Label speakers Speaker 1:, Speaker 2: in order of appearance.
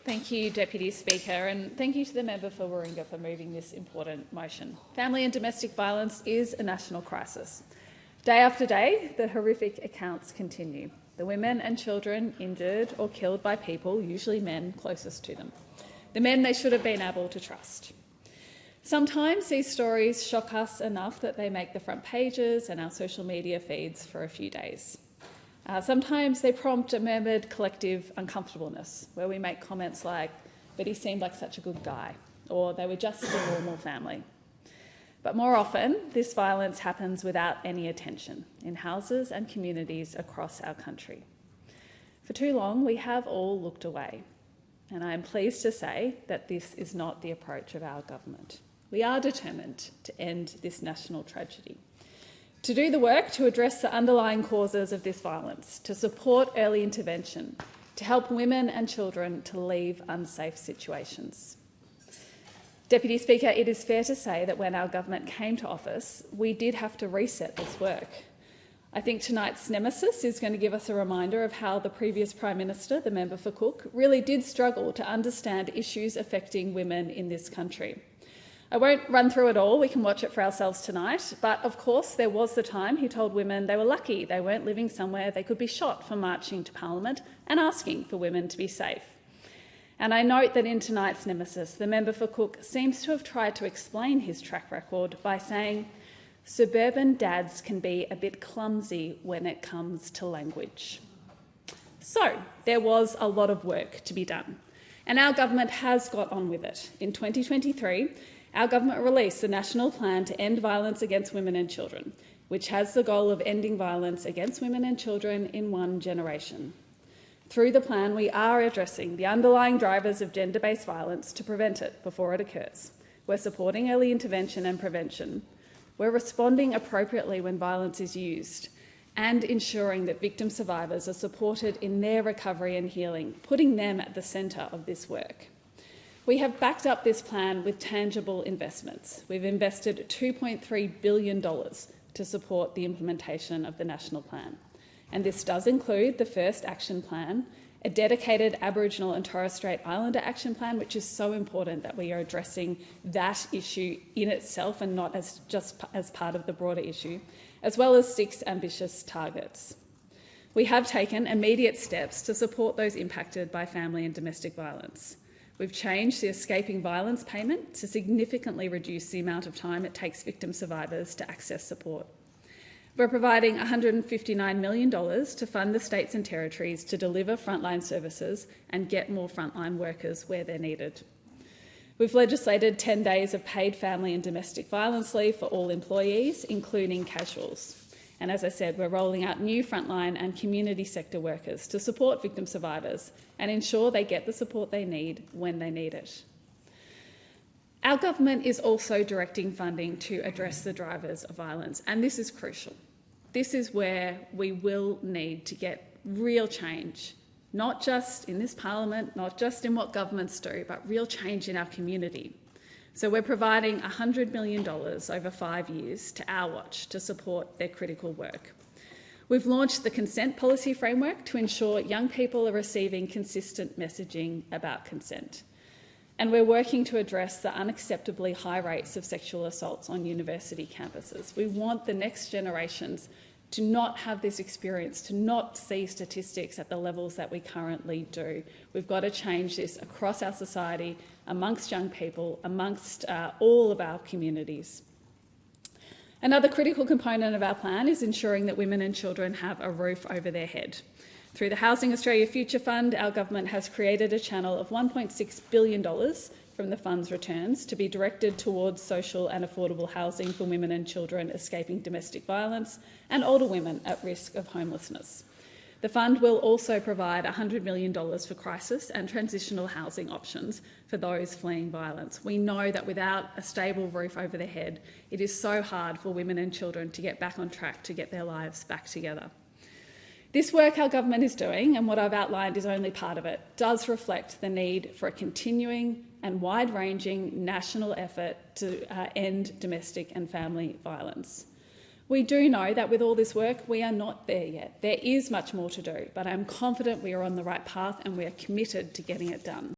Speaker 1: Thank you, Deputy Speaker, and thank you to the member for Warringah for moving this important motion. Family and domestic violence is a national crisis. Day after day, the horrific accounts continue. The women and children injured or killed by people, usually men, closest to them. The men they should have been able to trust. Sometimes these stories shock us enough that they make the front pages and our social media feeds for a few days. Sometimes they prompt a murmured collective uncomfortableness, where we make comments like, "But he seemed like such a good guy," or "They were just a normal family." But more often, this violence happens without any attention in houses and communities across our country. For too long, we have all looked away, and I am pleased to say that this is not the approach of our government. We are determined to end this national tragedy, to do the work to address the underlying causes of this violence, to support early intervention, to help women and children to leave unsafe situations. Deputy Speaker, it is fair to say that when our government came to office, we did have to reset this work. I think tonight's nemesis is going to give us a reminder of how the previous Prime Minister, the member for Cook, really did struggle to understand issues affecting women in this country. I won't run through it all, we can watch it for ourselves tonight, but of course there was the time he told women they were lucky they weren't living somewhere they could be shot for marching to Parliament and asking for women to be safe. And I note that in tonight's nemesis, the member for Cook seems to have tried to explain his track record by saying, "Suburban dads can be a bit clumsy when it comes to language." So there was a lot of work to be done, and our government has got on with it. In 2023, our government released the National Plan to End Violence Against Women and Children, which has the goal of ending violence against women and children in one generation. Through the plan, we are addressing the underlying drivers of gender-based violence to prevent it before it occurs. We're supporting early intervention and prevention. We're responding appropriately when violence is used and ensuring that victim survivors are supported in their recovery and healing, putting them at the centre of this work. We have backed up this plan with tangible investments. We've invested $2.3 billion to support the implementation of the National Plan. And this does include the first action plan, a dedicated Aboriginal and Torres Strait Islander action plan, which is so important that we are addressing that issue in itself and not just as part of the broader issue, as well as 6 ambitious targets. We have taken immediate steps to support those impacted by family and domestic violence. We've changed the escaping violence payment to significantly reduce the amount of time it takes victim survivors to access support. We're providing $159 million to fund the states and territories to deliver frontline services and get more frontline workers where they're needed. We've legislated 10 days of paid family and domestic violence leave for all employees, including casuals. And as I said, we're rolling out new frontline and community sector workers to support victim survivors and ensure they get the support they need when they need it. Our government is also directing funding to address the drivers of violence, and this is crucial. This is where we will need to get real change, not just in this parliament, not just in what governments do, but real change in our community. So we're providing $100 million over 5 years to Our Watch to support their critical work. We've launched the consent policy framework to ensure young people are receiving consistent messaging about consent. And we're working to address the unacceptably high rates of sexual assaults on university campuses. We want the next generations to not have this experience, to not see statistics at the levels that we currently do. We've got to change this across our society, amongst young people, amongst all of our communities. Another critical component of our plan is ensuring that women and children have a roof over their head. Through the Housing Australia Future Fund, our government has created a channel of $1.6 billion from the fund's returns to be directed towards social and affordable housing for women and children escaping domestic violence and older women at risk of homelessness. The fund will also provide $100 million for crisis and transitional housing options for those fleeing violence. We know that without a stable roof over their head, it is so hard for women and children to get back on track, to get their lives back together. This work our government is doing, and what I've outlined is only part of it, does reflect the need for a continuing and wide-ranging national effort to end domestic and family violence. We do know that with all this work, we are not there yet. There is much more to do, but I'm confident we are on the right path and we are committed to getting it done.